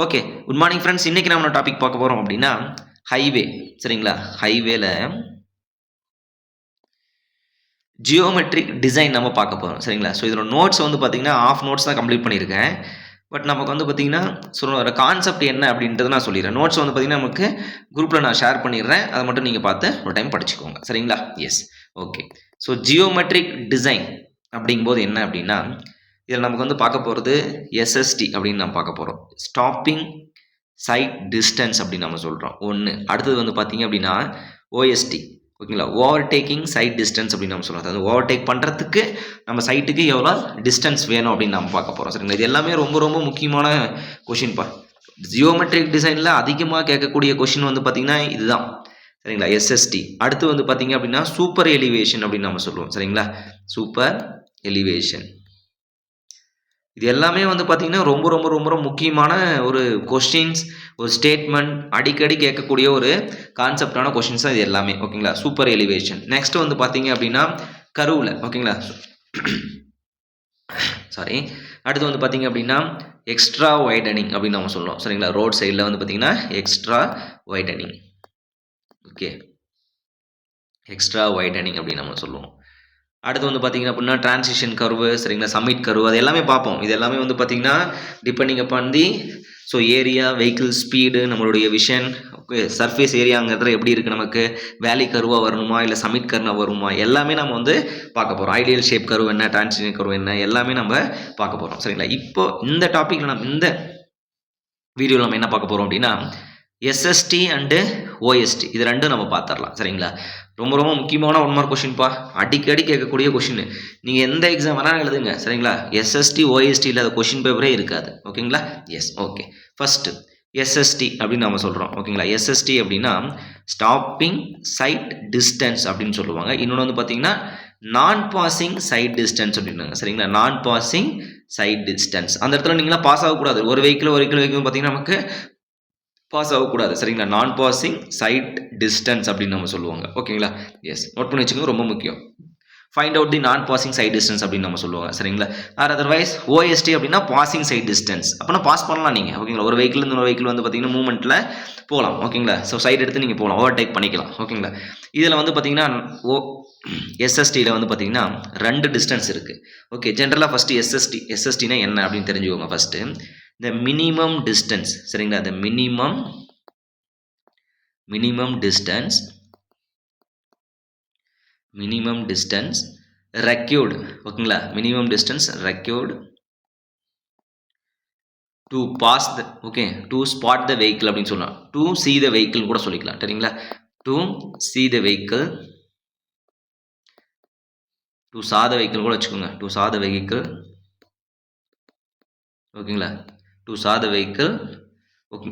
Okay. Good morning friends. இன்னைக்கு நம்ம topic பார்க்க போறோம் அப்படின்னா, ஹைவே. சரிங்களா? ஹைவேல ஜியோமெட்ரிக் டிசைன் நம்ம பார்க்க போறோம். சரிங்களா? ஸோ இதோட நோட்ஸ் வந்து பார்த்தீங்கன்னா, ஹாஃப் நோட்ஸ் தான் கம்ப்ளீட் பண்ணியிருக்கேன். பட் நமக்கு வந்து பார்த்தீங்கன்னா, ஸோ அதோட கான்செப்ட் என்ன அப்படின்றத நான் சொல்லிடுறேன். நோட்ஸ் வந்து பார்த்தீங்கன்னா, நமக்கு குரூப்ல நான் ஷேர் பண்ணிடுறேன். அதை மட்டும் நீங்க பார்த்து ஒரு டைம் படிச்சுக்கோங்க. சரிங்களா? Yes. Okay. So geometric design அப்படிங்கும்போது என்ன அப்படின்னா, இதில் நமக்கு வந்து பார்க்க போகிறது எஸ்எஸ்டி அப்படின்னு நம்ம பார்க்க போகிறோம். ஸ்டாப்பிங் சைட் டிஸ்டன்ஸ் அப்படின்னு நம்ம சொல்கிறோம் ஒன்று. அடுத்தது வந்து பார்த்தீங்க அப்படின்னா ஓஎஸ்டி. ஓகேங்களா? ஓவர்டேக்கிங் சைட் டிஸ்டன்ஸ் அப்படின்னு நம்ம சொல்கிறோம். அதாவது ஓவர்டேக் பண்ணுறதுக்கு நம்ம சைட்டுக்கு எவ்வளோ டிஸ்டன்ஸ் வேணும் அப்படின்னு நம்ம பார்க்க போகிறோம். சரிங்களா? இது எல்லாமே ரொம்ப ரொம்ப முக்கியமான கொஷின்ப்பா. ஜியோமெட்ரிக் டிசைனில் அதிகமாக கேட்கக்கூடிய கொஷின் வந்து பார்த்தீங்கன்னா இதுதான். சரிங்களா? எஸ்எஸ்டி. அடுத்து வந்து பார்த்தீங்க அப்படின்னா சூப்பர் எலிவேஷன் அப்படின்னு நம்ம சொல்லுவோம். சரிங்களா? Super elevation. இது எல்லாமே வந்து பார்த்தீங்கன்னா ரொம்ப ரொம்ப ரொம்ப ரொம்ப முக்கியமான ஒரு கொஸ்டின்ஸ், ஒரு ஸ்டேட்மெண்ட், அடிக்கடி கேட்கக்கூடிய ஒரு கான்செப்டான கொஸ்டின்ஸ் தான் இது எல்லாமே. ஓகேங்களா? Super elevation. நெக்ஸ்ட் வந்து பார்த்தீங்க அப்படின்னா கருவில். ஓகேங்களா? சாரி. அடுத்து வந்து பார்த்தீங்க அப்படின்னா எக்ஸ்ட்ரா வைடனிங் அப்படின்னு நம்ம சொல்லுவோம். சரிங்களா? ரோட் சைடில் வந்து பார்த்தீங்கன்னா extra widening. Okay. Extra widening அப்படின்னு நம்ம சொல்லுவோம். அடுத்து வந்து பார்த்தீங்க அப்படின்னா டிரான்சிஷன் கர்வு. சரிங்களா? Summit curve. அது எல்லாமே பார்ப்போம். இது எல்லாமே வந்து பார்த்தீங்கன்னா depending upon the so area, vehicle speed, நம்மளுடைய விஷன், ஓகே, சர்ஃபேஸ் ஏரியாங்கிறது எப்படி இருக்குது, நமக்கு வேலி கர்வாக வரணுமா இல்லை சமிட் கர்வாக வருமா, எல்லாமே நம்ம வந்து பார்க்க போகிறோம். ஐடியல் ஷேப் கர்வ் என்ன, டிரான்சிஷன் கர்வ் என்ன, எல்லாமே நம்ம பார்க்க போகிறோம். சரிங்களா? இப்போ இந்த டாப்பிக்கில் நம்ம இந்த வீடியோவில் நம்ம என்ன பார்க்க போகிறோம் அப்படின்னா எஸ்எஸ்டி அண்டு ஓஎஸ்டி இது ரெண்டும் நம்ம பார்த்துடலாம். சரிங்களா? ரொம்ப ரொம்ப முக்கியமான ஒன் மார்க் கொஷின்ப்பா. அடிக்கடி கேட்கக்கூடிய கொஷின். நீங்கள் எந்த எக்ஸாம் வேணாலும் எழுதுங்க. சரிங்களா? எஸ்எஸ்டி ஓஎஸ்டி இல்லாத கொஷின் பேப்பரே இருக்காது. ஓகேங்களா? எஸ். ஓகே. ஃபஸ்ட்டு எஸ்எஸ்டி அப்படின்னு நம்ம சொல்கிறோம். ஓகேங்களா? எஸ்எஸ்டி அப்படின்னா ஸ்டாப்பிங் சைட் டிஸ்டன்ஸ் அப்படின்னு சொல்லுவாங்க. இன்னொன்று வந்து பார்த்தீங்கன்னா நான் பாசிங் சைட் டிஸ்டன்ஸ் அப்படின்னாங்க. சரிங்களா? நான் பாசிங் சைட் டிஸ்டன்ஸ். அந்த இடத்துல நீங்களாம் பாஸ் ஆகக்கூடாது. ஒரு வெஹிக்கிள் பார்த்தீங்கன்னா நமக்கு பாஸ் ஆகக்கூடாது. சரிங்களா? நான் பாசிங் சைட் டிஸ்டன்ஸ் அப்படின்னு நம்ம சொல்லுவாங்க. ஓகேங்களா? எஸ். நோட் பண்ணி வச்சுக்கோங்க, ரொம்ப முக்கியம். ஃபைண்ட் அவுட் தி நான் பாசிங் சைட் டிஸ்டன்ஸ் அப்படின்னு நம்ம சொல்லுவாங்க. சரிங்களா? ஆர் அதர்வைஸ் ஓஎஸ்டி அப்படின்னா பாசிங் சைட் டிஸ்டன்ஸ். அப்போனா பாஸ் பண்ணலாம் நீங்கள். ஓகேங்களா? ஒரு வெஹிக்கிள் இன்னொரு வெஹிக்கிள் வந்து பார்த்தீங்கன்னா மூவ்மெண்ட்டில் போகலாம். ஓகேங்களா? ஸோ சைட் எடுத்து நீங்கள் போகலாம், ஓவர்டேக் பண்ணிக்கலாம். ஓகேங்களா? இதில் வந்து பார்த்தீங்கன்னா எஸ்எஸ்டியில் வந்து பார்த்தீங்கன்னா 2 டிஸ்டன்ஸ் இருக்குது. ஓகே. ஜென்ரலாக ஃபஸ்ட்டு எஸ்எஸ்டினா என்ன அப்படின்னு தெரிஞ்சுக்கோங்க ஃபஸ்ட்டு. the minimum distance. சரிங்களா? the minimum distance required. ஓகேங்களா? minimum distance required to pass the to spot the vehicle அப்படின்னு சொல்லலாம். to see the vehicle கூட சொல்லிக்கலாம். சரிங்களா? to see the vehicle, to saw the vehicle கூட வச்சுக்கோங்க. to saw the vehicle. ஓகேங்களா? to saw the vehicle. Okay.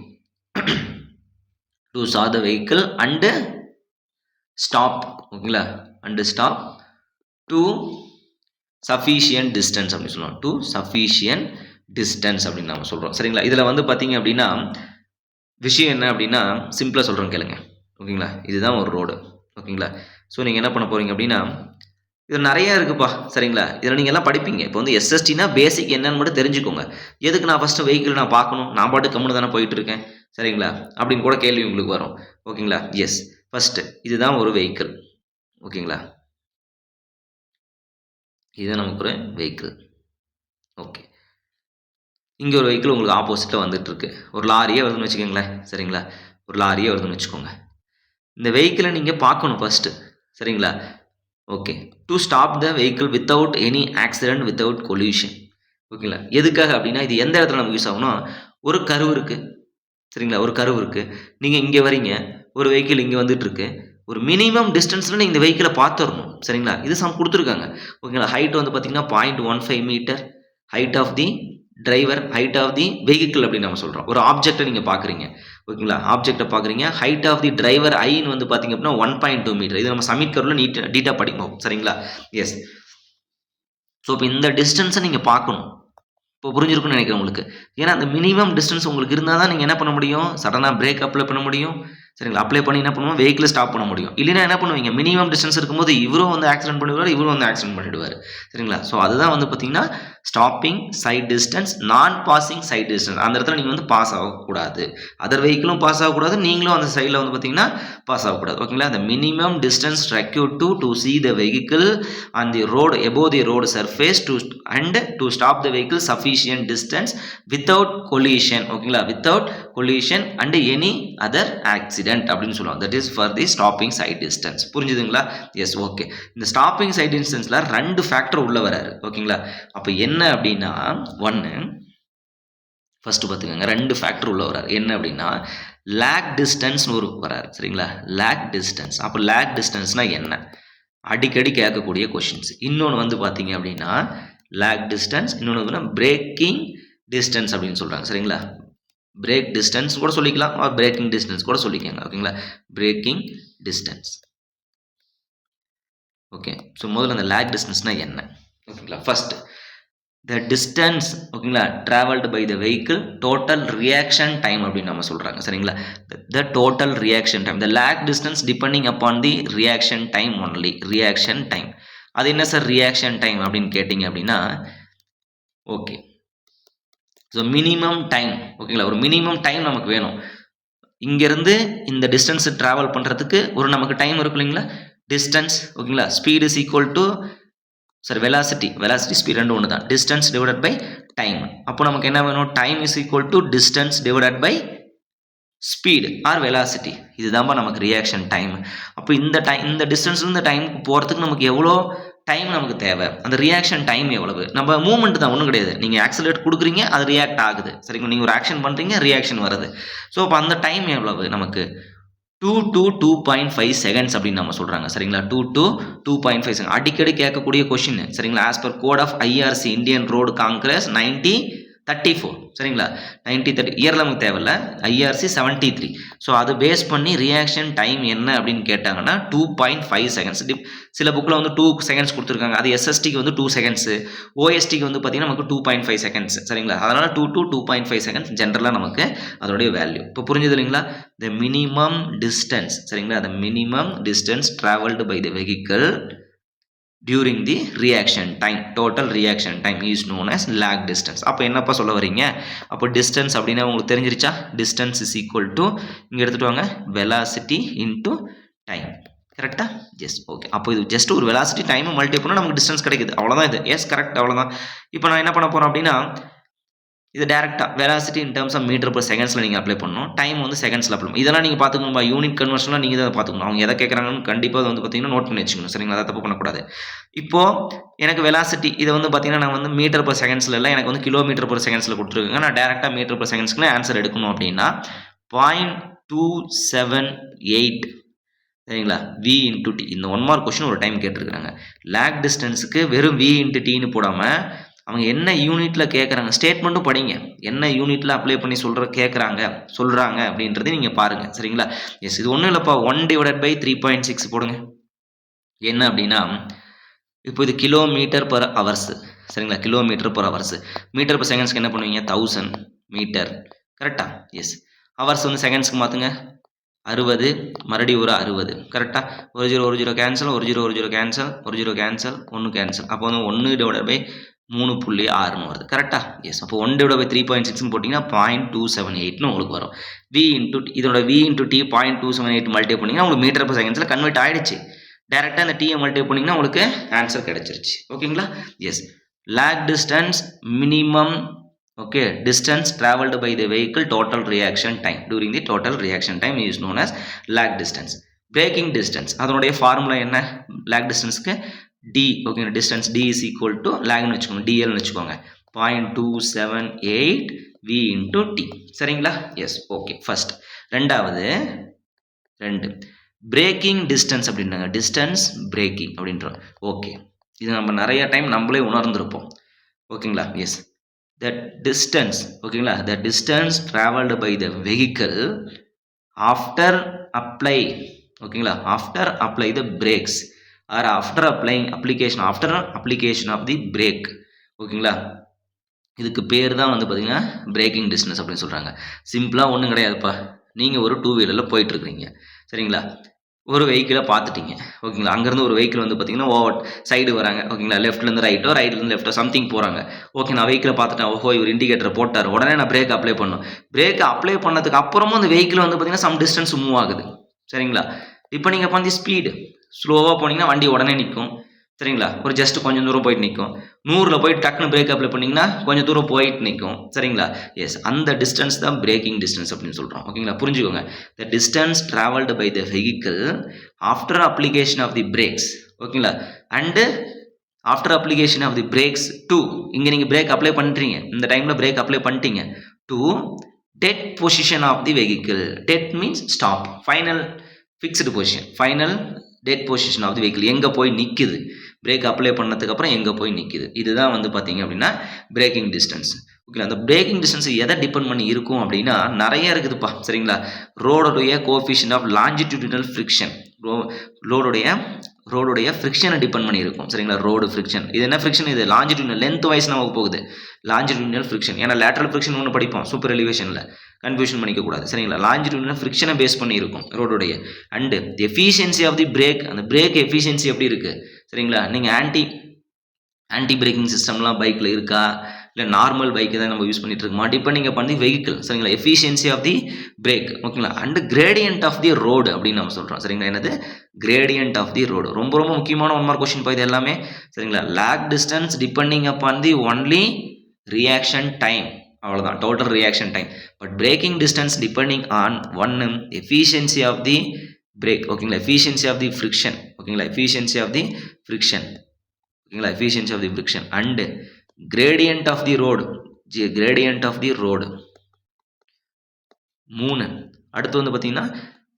to saw the vehicle and stop. ஓகேங்களா? and stop to sufficient distance அப்படின்னு சொல்லுவோம். to sufficient distance அப்படின்னு நம்ம சொல்கிறோம். சரிங்களா? இதில் வந்து பார்த்தீங்க அப்படின்னா விஷயம் என்ன அப்படின்னா சிம்பிளாக சொல்கிறோம் கேளுங்க. ஓகேங்களா? இதுதான் ஒரு ரோடு. ஓகேங்களா? ஸோ நீங்கள் என்ன பண்ண போகிறீங்க அப்படின்னா இது நிறையா இருக்குப்பா. சரிங்களா? இதில் நீங்கள் எல்லாம் படிப்பீங்க. இப்போ வந்து எஸ்எஸ்டினா பேசிக் என்னன்னு மட்டும் தெரிஞ்சுக்கோங்க. எதுக்கு நான் ஃபஸ்ட்டு வெஹிக்கிள் நான் பார்க்கணும், நான் பாட்டு கம்முன்னு தானே போயிட்டு இருக்கேன். சரிங்களா? அப்படின்னு கூட கேள்வி உங்களுக்கு வரும். ஓகேங்களா? எஸ். ஃபஸ்ட்டு இதுதான் ஒரு வெஹிக்கிள். ஓகேங்களா? இதுதான் நமக்கு ஒரு வெஹிக்கிள். ஓகே. இங்கே ஒரு வெஹிக்கிள் உங்களுக்கு ஆப்போசிட்டில் வந்துட்டுருக்கு. ஒரு லாரியே வருதுன்னு வச்சுக்கோங்களேன். சரிங்களா? ஒரு லாரியே வருதுன்னு வச்சுக்கோங்க. இந்த வெஹிக்கிளை நீங்கள் பார்க்கணும் ஃபஸ்ட்டு. சரிங்களா? Okay. To stop the vehicle without any accident, without coalition. ஓகேங்களா? எதுக்காக அப்படின்னா இது எந்த இடத்துல நமக்கு யூஸ் ஆகும்னா ஒரு கர்வ் இருக்குது. சரிங்களா? ஒரு கர்வ் இருக்குது. நீங்கள் இங்கே வரீங்க, ஒரு வெஹிக்கிள் இங்கே வந்துட்டுருக்கு. ஒரு மினிமம் டிஸ்டன்ஸில் நீங்கள் இந்த வெஹிக்கிளை பார்த்துடணும். சரிங்களா? இது சம் கொடுத்துருக்காங்க. ஓகேங்களா? ஹைட் வந்து பார்த்தீங்கன்னா 0.15 metre. Height of the driver, height of the vehicle அப்படின்னு நம்ம சொல்கிறோம். ஒரு ஆப்ஜெக்டை நீங்கள் பார்க்குறீங்க. ஓகேங்களா? ஆப்ஜெக்டை பார்க்குறீங்க. ஹைட் ஆஃப் தி டிரைவர் ஐன்னு வந்து பார்த்தீங்க அப்படின்னா 1.2 மீட்டர். இது நம்ம சமிட் கர்வில் டீட்டாக படிக்கணும். சரிங்களா? எஸ். ஸோ இப்போ இந்த டிஸ்டன்ஸை நீங்கள் பார்க்கணும். இப்போ புரிஞ்சிருக்குன்னு நினைக்கிறேன் உங்களுக்கு. ஏன்னா அந்த மினிமம் டிஸ்டன்ஸ் உங்களுக்கு இருந்தால் தான் நீங்கள் என்ன பண்ண முடியும், சடனாக பிரேக் அப்ளை பண்ண முடியும். சரிங்களா? அப்ளை பண்ணி என்ன பண்ணுவோம், வெஹிக்கிளை ஸ்டாப் பண்ண முடியும். இல்லைன்னா என்ன பண்ணுவீங்க, மினிமம் டிஸ்டன்ஸ் இருக்கும்போது இவரும் வந்து ஆக்சிடென்ட் பண்ணிடுவார், இவரும் வந்து ஆக்சிடென்ட் பண்ணிடுவார். சரிங்களா? ஸோ அதுதான் வந்து பார்த்தீங்கன்னா ஸ்டாப்பிங் சைட் டிஸ்டன்ஸ், நான் பாசிங் சைட் டிஸ்டன்ஸ். அந்த இடத்துல நீங்கள் வந்து பாஸ் ஆகக்கூடாது, அதர் வெஹிக்கிளும் பாஸ் ஆகக்கூடாது, நீங்களும் அந்த சைடில் வந்து பார்த்தீங்கன்னா பாஸ் ஆகக்கூடாது. ஓகேங்களா, அந்த minimum distance required to see the vehicle on the road above the road surface to stop the vehicle sufficient distance without collision. ஓகேங்களா, without collision and any other accident அப்படின்னு சொல்லுவாங்க. that is for the stopping side distance. புரிஞ்சுதுங்களா? Yes, okay. இந்த stopping sight டிஸ்டன்ஸ்ல 2 factor உள்ள வராரு. ஓகேங்களா, அப்போ என்ன அப்படின்னா, ஒன்று ஃபர்ஸ்ட் பார்த்துக்கோங்க, 2 ஃபேக்டர் உள்ள வராரு. என்ன அப்படின்னா, லேக் டிஸ்டன்ஸ்னு ஒரு வராரு. சரிங்களா, லேக் டிஸ்டன்ஸ். அப்போ லேக் டிஸ்டன்ஸ்னா என்ன, அடிக்கடி கேட்கக்கூடிய கொஷின்ஸ். இன்னொன்று வந்து பார்த்தீங்க அப்படின்னா லேக் டிஸ்டன்ஸ், இன்னொன்று வந்து பிரேக்கிங் டிஸ்டன்ஸ் அப்படின்னு சொல்கிறாங்க. சரிங்களா, பிரேக் டிஸ்டன்ஸ் கூட சொல்லிக்கலாம், பிரேக்கிங் டிஸ்டன்ஸ் கூட சொல்லிக்கோங்க. ஓகேங்களா, பிரேக்கிங் டிஸ்டன்ஸ். ஓகே, ஸோ முதல்ல அந்த லேக் டிஸ்டன்ஸ்னா என்ன? ஓகேங்களா, ஃபர்ஸ்ட் த டிஸ்டன்ஸ். ஓகேங்களா, travelled by the vehicle total reaction time அப்படின்னு நம்ம சொல்கிறாங்க. சரிங்களா, the total reaction time, the lag distance depending upon the reaction time only. Reaction time அது என்ன சார் ரியாக்ஷன் டைம் அப்படின்னு கேட்டிங்க அப்படின்னா, ஓகே, ஸோ மினிமம் டைம். ஓகேங்களா, ஒரு மினிமம் டைம் நமக்கு வேணும். இங்கேருந்து இந்த டிஸ்டன்ஸ் ட்ராவல் பண்ணுறதுக்கு ஒரு நமக்கு டைம் இருக்கும் இல்லைங்களா, டிஸ்டன்ஸ். ஓகேங்களா, speed is equal to velocity speed ரெண்டு ஒன்று தான், டிஸ்டன்ஸ் டிவைடட் பை டைம். அப்போ நமக்கு என்ன வேணும், time is equal to distance divided by speed or velocity. இதுதான்ப்பா நமக்கு ரியாக்ஷன் டைம். அப்போ இந்த டிஸ்டன்ஸ்ல இந்த டைமுக்கு போகிறதுக்கு நமக்கு எவ்வளோ டைம் நமக்கு தேவை, அந்த ரியாக்ஷன் டைம் எவ்வளவு. நம்ம மூவ்மெண்ட் தான், ஒன்றும் கிடையாது. நீங்கள் ஆக்சிலேட் கொடுக்குறீங்க, அது ரியாக்ட் ஆகுது. சரிங்களா, நீங்கள் ஒரு ஆக்ஷன் பண்ணுறீங்க, ரியாக்ஷன் வருது. ஸோ அப்போ அந்த டைம் எவ்வளவு நமக்கு 2 to 2.5 செகண்ட்ஸ் அப்படின்னு நம்ம சொல்கிறாங்க. சரிங்களா, 2 to 2.5 செகண்ட். அடிக்கடி கேட்கக்கூடிய கொஷின். சரிங்களா, as per code of IRC Indian road congress 1934. சரிங்களா, 1930 இயரில் நமக்கு தேவையில்ல, IRC 73. ஸோ அது பேஸ் பண்ணி ரியாக்ஷன் டைம் என்ன அப்படின்னு கேட்டாங்கன்னா 2.5 செகண்ட்ஸ். சில புக்கில் வந்து 2 செகண்ட்ஸ் கொடுத்துருக்காங்க. அது SSTக்கு வந்து 2 செகண்ட்ஸு, OSTக்கு வந்து பார்த்தீங்கன்னா நமக்கு 2.5 செகண்ட்ஸ். சரிங்களா, அதனால் 2 to 2.5 செகண்ட்ஸ் ஜென்ரலாக நமக்கு அதோடைய வேல்யூ. இப்போ புரிஞ்சது இல்லைங்களா, த மினிமம் டிஸ்டன்ஸ். சரிங்களா, the minimum distance travelled by the vehicle during the reaction time, total reaction time is known as lag distance. அப்போ என்னப்பா சொல்ல வரீங்க, அப்போ distance அப்படின்னா உங்களுக்கு தெரிஞ்சிருச்சா, distance is equal to இங்கே எடுத்துட்டு வாங்க velocity into time. கரெக்டா? Yes, okay. அப்போ இது ஜஸ்ட் ஒரு வெலாசிட்டி டைம் மல்டிப்ளை பண்ணால் நமக்கு டிஸ்டன்ஸ் கிடைக்குது, அவ்வளோதான் இது. எஸ், கரெக்ட், அவ்வளோதான். இப்போ நான் என்ன பண்ண போகிறேன் அப்படின்னா, இது டேரெக்டாக velocity in terms of metre per செகண்ட்ஸில் நீங்கள் அப்ளை பண்ணணும், டைம் வந்து செகண்ட்ஸில் அப்ளை பண்ணணும். இதெல்லாம் நீங்கள் பார்த்துக்கணும்பா, யூனிட் கன்வர்ஷன்லாம் நீங்கள் தான் பார்த்துக்கணும். அவங்க எதை கேட்குறாங்கன்னு கண்டிப்பாக வந்து பார்த்தீங்கன்னா நோட் பண்ணி வச்சுக்கணும். சரிங்களா, அதை தப்பு பண்ணக்கூடாது. இப்போது எனக்கு வெலாசிட்டி இதை வந்து பார்த்தீங்கன்னா நான் வந்து மீட்டர் பர் செகண்ட்ஸில் இல்லை, எனக்கு வந்து கிலோமீட்டர் பர் செகண்ட்ஸில் கொடுத்துருக்காங்க. நான் டேரெக்டாக மீட்டர் பர் செகண்ட்ஸ்க்கு ஆன்சர் எடுக்கணும் அப்படின்னா 0.278. சரிங்களா, V இன்ட்டு டி. இந்த 1 மார்க் கொஸ்டின் ஒரு டைம் கேட்டிருக்காங்க. லேக் டிஸ்டன்ஸுக்கு வெறும் V இன்ட்டு டின்னு போடாமல் அவங்க என்ன யூனிட்டில் கேட்குறாங்க, ஸ்டேட்மெண்ட்டும் படிங்க, என்ன யூனிட்டில் அப்ளை பண்ணி சொல்கிறாங்க அப்படின்றத நீங்கள் பாருங்கள். சரிங்களா, எஸ், இது ஒன்றும் இல்லைப்பா, 1/3.6 போடுங்க. என்ன அப்படின்னா, இப்போ இது கிலோமீட்டர் பர் ஹவர்ஸு. சரிங்களா, kilometre per hours. Metre per செகண்ட்ஸ்க்கு என்ன பண்ணுவீங்க, 1000 மீட்டர். கரெக்டாக? எஸ். ஹவர்ஸ் வந்து செகண்ட்ஸ்க்கு மாற்றுங்க, 60, மறுபடியும் ஒரு 60. கரெக்டாக? 1 0 1 0 கேன்சல், 1 0 1 0 கேன்சல், 1 0 கேன்சல், 1 கேன்சல். அப்போ வந்து 1/3.6ன்னு வருது. கரெக்டாக? எஸ். அப்போ 1/3.6ன்னு போட்டிங்கன்னா 0.278ன்னு உங்களுக்கு வரும். இதோட V இன்ட்டு டி 0.278 மல்டிப்ளை பண்ணிங்கன்னா உங்களுக்கு மீட்டர் பர் செகண்ட்ஸில் கன்வெர்ட் ஆகிடுச்சு. டேரெக்டாக அந்த டியை மல்டிப்ளை பண்ணிங்கன்னா உங்களுக்கு ஆன்சர் கிடைச்சிருச்சு. ஓகேங்களா, yes. Lag distance minimum, okay, distance traveled by the vehicle total reaction time during the total reaction time is known as lag distance. Braking distance அதனுடைய ஃபார்முலா என்ன, lag distanceக்கு d. Okay, distance d is equal to lag னு வச்சுக்கோங்க, dl னு வச்சுக்கோங்க, 0.278 v into t. சரிங்களா, yes, okay. First. ரெண்டாவது braking distance அப்படின்றாங்க, distance braking அப்படின்றோம். ஓகே, இது நம்ம நிறைய டைம் நம்மளே உணர்ந்திருப்போம். ஓகேங்களா, எஸ். The distance, ஓகேங்களா, the distance traveled by the vehicle after apply, ஓகேங்களா, after apply the brakes or after application of the brake. ஓகேங்களா, இதுக்கு பேர் தான் வந்து பார்த்தீங்கன்னா பிரேக்கிங் டிஸ்டன்ஸ் அப்படின்னு சொல்கிறாங்க. சிம்பிளாக ஒன்றும் கிடையாதுப்பா, நீங்கள் ஒரு 2 வீலரில் போயிட்டுருக்கீங்க. சரிங்களா, ஒரு வெஹிக்கிளை பார்த்துட்டீங்க ஓகேங்களா. அங்கேருந்து ஒரு வெஹிக்கிள் வந்து பார்த்தீங்கன்னா ஓவர் சைடு வராங்க ஓகேங்களா. லெஃப்ட்லேருந்து ரைட்டோ ரைட்லேருந்து லெஃப்ட்டோ சம்திங் போகிறாங்க. ஓகே நான் வெஹிக்கிளை பார்த்துட்டேன். ஓஹோ இவர் இண்டிகேட்டர் போட்டார். உடனே நான் பிரேக் அப்ளை பண்ணணும். பிரேக் அப்ளை பண்ணதுக்கு அப்புறமும் அந்த வெஹிக்கிள் வந்து பார்த்தீங்கன்னா சம் டிஸ்டன்ஸ் மூவ் ஆகுது சரிங்களா. இப்போ நீங்கள் பண்ணி ஸ்பீடு ஸ்லோவாக போனீங்கன்னா வண்டி உடனே நிற்கும் சரிங்களா. ஒரு ஜஸ்ட் கொஞ்சம் தூரம் போயிட்டு நிற்கும். 100ல் போயிட்டு டக்குன்னு பிரேக் அப்ளை பண்ணிங்கன்னா கொஞ்சம் தூரம் போயிட்டு நிற்கும் சரிங்களா. எஸ் அந்த டிஸ்டன்ஸ் தான் பிரேக்கிங் டிஸ்டன்ஸ் அப்படின்னு சொல்கிறோம் ஓகேங்களா. புரிஞ்சுக்கோங்க. The distance travelled by the vehicle after application of the brakes ஓகேங்களா and after application of the brakes to இங்கே நீங்கள் பிரேக் அப்ளை பண்ணுறீங்க இந்த டைமில் பிரேக் அப்ளை பண்ணிட்டீங்க to dead position of the vehicle. Dead means stop. Final fixed position. Final dead position of the vehicle எங்கே போய் நிற்குது பிரேக் அப்ளை பண்ணதுக்கப்புறம் எங்கே போய் நிற்குது. இதுதான் வந்து பார்த்தீங்க அப்படின்னா பிரேக்கிங் டிஸ்டன்ஸ் ஓகே. அந்த பிரேக்கிங் டிஸ்டன்ஸ் எதை டிபெண்ட் பண்ணி இருக்கும் அப்படின்னா நிறைய இருக்குதுப்பா சரிங்களா. ரோடுடைய கோஎஃபிஷியன்ட் ஆஃப் லாஞ்சிடியூடினல் ஃப்ரிக்ஷன் ரோடுடைய ஃப்ரிக்ஷனை டிபெண்ட் பண்ணி இருக்கும் சரிங்களா. ரோடு ஃப்ரிக்ஷன் இது என்ன ஃப்ரிக்ஷன் இது லாஞ்சிடியூடினல் லென்த் வைஸ் நமக்கு போகுது லாஞ்சிடியூடினல் ஃப்ரிக்ஷன். ஏன்னா லேட்டரல் ஃப்ரிக்ஷன் ஒன்று படிப்போம் சூப்பர் எலிவேஷனில் கன்ஃபியூஷன் பண்ணிக்கக்கூடாது சரிங்களா. லாஞ்சிடியூடினல் ஃப்ரிக்ஷனை பேஸ் பண்ணி இருக்கும் ரோடுடைய. And efficiency of the brake அந்த பிரேக் எஃபிஷியன்சி எப்படி இருக்குது சரிங்களா. நீங்கள் ஆன்டி பிரேக்கிங் சிஸ்டம்லாம் பைக்கில் இருக்கா இல்லை நார்மல் பைக்கு தான் நம்ம யூஸ் பண்ணிட்டு இருக்கோமா டிபெண்டிங் அப்பான் தி வெஹிக்கிள் சரிங்களா. எஃபிஷியன்சி ஆஃப் தி பிரேக் ஓகேங்களா. And gradient of the road அப்படின்னு நம்ம சொல்கிறோம் சரிங்களா. என்னது கிரேடியன்ட் ஆஃப் தி ரோடு ரொம்ப ரொம்ப முக்கியமான 1 மார்க் கொஸ்டின் இது எல்லாமே சரிங்களா. Lag distance depending upon the only reaction time அவ்வளோதான் total reaction time. But braking distance depending on ஒன்று எஃபிஷியன்சி ஆஃப் தி பிரேக் ஓகேங்களா. எஃபிஷியன்சி ஆஃப் தி ஃப்ரிக்ஷன் ஓகேங்களா. எஃபிஷியன்சி ஆஃப் தி ஃப்ரிக்ஷன் ஓகேங்களா. Efficiency of the friction and gradient of the road 3. அடுத்து வந்து பார்த்தீங்கன்னா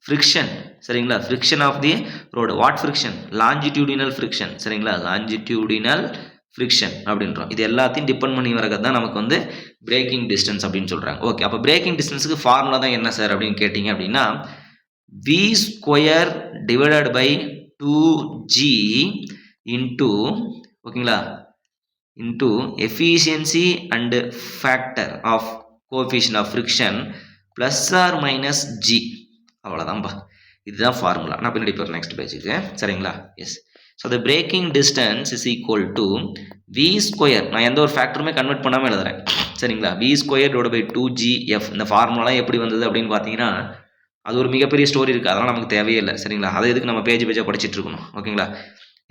friction சரிங்களா. Friction of the road what friction longitudinal friction சரிங்களா. Longitudinal friction அப்படின்றோம். இது எல்லாத்தையும் டிபெண்ட் பண்ணி வரது தான் நமக்கு வந்து பிரேக்கிங் டிஸ்டன்ஸ் அப்படின்னு சொல்கிறாங்க. ஓகே அப்போ பிரேக்கிங் டிஸ்டன்ஸுக்கு ஃபார்முலா தான் என்ன சார் அப்படின்னு கேட்டிங்க அப்படின்னா v² divided by 2g into ஓகேங்களா into efficiency and factor of coefficient of friction plus or minus g அவ்வளோதான்பா. இதுதான் ஃபார்முலா. நான் பின்னாடி போகிறேன் நெக்ஸ்ட் பேஜுக்கு சரிங்களா. Yes so the braking distance is equal to v². நான் எந்த ஒரு ஃபேக்டருமே கன்வெர்ட் பண்ணாமல் எழுதுறேன் சரிங்களா. v² divided by 2gf. இந்த ஃபார்முலாலாம் எப்படி வந்தது அப்படின்னு பார்த்தீங்கன்னா அது ஒரு மிகப்பெரிய ஸ்டோரி இருக்குது அதெல்லாம் நமக்கு தேவையே இல்லை சரிங்களா. அதை எதுக்கு நம்ம பேஜாக படிச்சுட்டு இருக்கணும் ஓகேங்களா.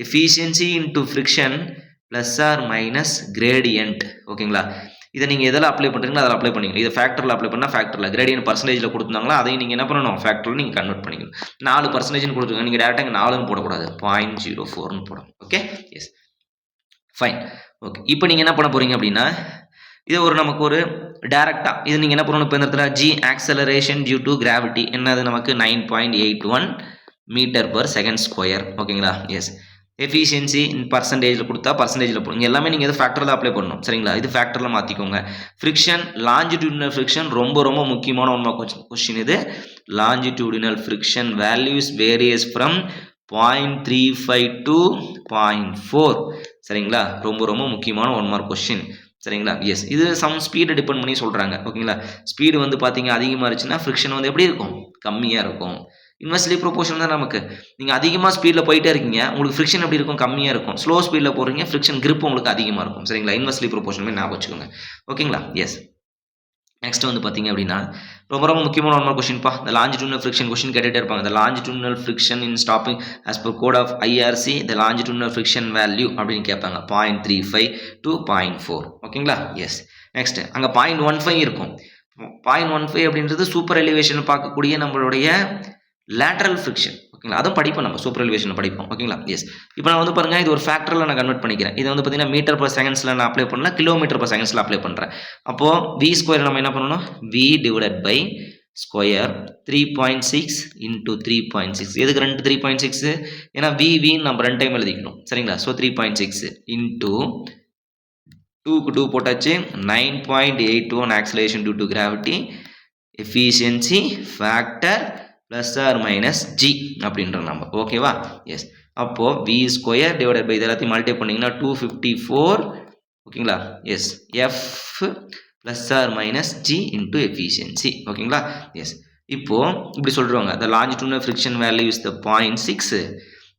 Efficiency into friction plus or minus gradient ஓகேங்களா. இதை நீங்கள் எதில் அப்ளை பண்ணுறீங்களோ அதில் அப்ளை பண்ணிக்கணும். இதை ஃபேக்டரில் அப்ளை பண்ணால் ஃபேக்டரில் கிரேடியன்ட் பர்சன்டேஜில் கொடுத்துருந்தாங்களா அதையும் நீங்கள் என்ன பண்ணணும் ஃபேக்டரில் நீங்கள் கன்வெர்ட் பண்ணிக்கணும். 4% கொடுத்துருங்க நீங்கள் டேரெக்டாக இங்கே 4ன்னு போடக்கூடாது 0.04ன்னு போடணும் ஓகே. S fine okay. இப்போ நீங்கள் என்ன பண்ண போகிறீங்க அப்படின்னா இது ஒரு நமக்கு ஒரு டேரெக்டாக இது நீங்கள் என்ன பண்ணணும் இப்போ இந்த இடத்துல G acceleration due to gravity என்னது நமக்கு 9.81 மீட்டர்/செகண்ட் ஸ்கொயர் ஓகேங்களா. எஸ் எஃபிஷியன்சி பர்சன்டேஜில் கொடுத்தா பர்சன்டேஜில் போடுங்க எல்லாமே நீங்கள் எது ஃபேக்டரில் அப்ளை பண்ணணும் சரிங்களா. இது ஃபேக்டரில் மாற்றிக்கோங்க. ஃப்ரிக்ஷன் லாஞ்சிடியூடினல் ஃப்ரிக்ஷன் ரொம்ப ரொம்ப முக்கியமான 1 கொஸ்டின் இது. Longitudinal friction values various from 0.35 to 0.4 சரிங்களா. ரொம்ப ரொம்ப முக்கியமான 1 மார்க் கொஸ்டின் சரிங்களா. எஸ் இது சம் ஸ்பீடை டிபெண்ட் பண்ணி சொல்கிறாங்க ஓகேங்களா. ஸ்பீடு வந்து பார்த்தீங்க அதிகமாக இருந்துச்சுன்னா ஃப்ரிக்ஷன் வந்து எப்படி இருக்கும் கம்மியாக இருக்கும். இன்வெர்ஸ்லி ப்ரொபோர்ஷன் தான் நமக்கு. நீங்கள் அதிகமாக ஸ்பீடில் போயிட்டே இருக்கீங்க உங்களுக்கு ஃப்ரிக்ஷன் எப்படி இருக்கும் கம்மியாக இருக்கும். ஸ்லோ ஸ்பீடில் போகிறீங்க ஃப்ரிக்ஷன் கிரிப் உங்களுக்கு அதிகமாக இருக்கும் சரிங்களா. இன்வெர்ஸ்லி ப்ரொபோர்ஷன் மாதிரி ஞாபகம் வச்சுக்கோங்க ஓகேங்களா. எஸ் நெக்ஸ்ட் வந்து பார்த்தீங்க அப்படின்னா ரொம்ப ரொம்ப முக்கியமான 1 மார்க் கொஸ்டின்ப்பா. இந்த லாஞ்சிடியூடினல் ஃப்ரிக்ஷன் கொஸ்டின் கேட்டுகிட்டே இருப்பாங்க. இந்த longitudinal friction in stopping as per code of IRC இந்த லாஞ்சிடியூடினல் ஃப்ரிக்ஷன் வேல்யூ அப்படின்னு கேட்பாங்க 0.35 to 0.4 ஓகேங்களா. எஸ் நெக்ஸ்ட் அங்கே 0.15 இருக்கும். 0.15 அப்படின்றது சூப்பர் எலிவேஷன் பார்க்கக்கூடிய நம்மளுடைய லேட்டரல் ஃப்ரிக்ஷன் ஓகேங்களா. அதுவும் படிப்போம் நம்ம சூப்பர் எலிவேஷன் படிப்போம் ஓகேங்களா. எஸ் இப்போ நான் வந்து பாருங்கள் இது ஒரு ஃபேக்டரில் நான் கன்வெர்ட் பண்ணிக்கிறேன். இதை வந்து பார்த்தீங்கன்னா மீட்டர்/செகண்ட்ஸில் நான் அப்ளை பண்ணல km/செகண்ட்ஸில் அப்ளை பண்ணுறேன். அப்போது v² நம்ம என்ன பண்ணணும் v divided by square 3.6 into 3.6 எதுக்கு 3.6 ஏன்னா வின்னு நம்ம 2 டைம் எழுதிக்கணும் சரிங்களா. ஸோ 3.6 இன்டூ 2க்கு 2 போட்டாச்சு 9.81 acceleration due to gravity efficiency factor plus or minus G அப்படின்ற நம்ம ஓகேவா. எஸ் அப்போது v² டிவைடட் பை இது எல்லாத்தையும் மல்டிப்ளை பண்ணிங்கன்னா 254 ஓகேங்களா. Yes F plus or minus G into efficiency ஓகேங்களா. எஸ் இப்போ இப்படி சொல்றாங்க the longitudinal friction value is the 0.6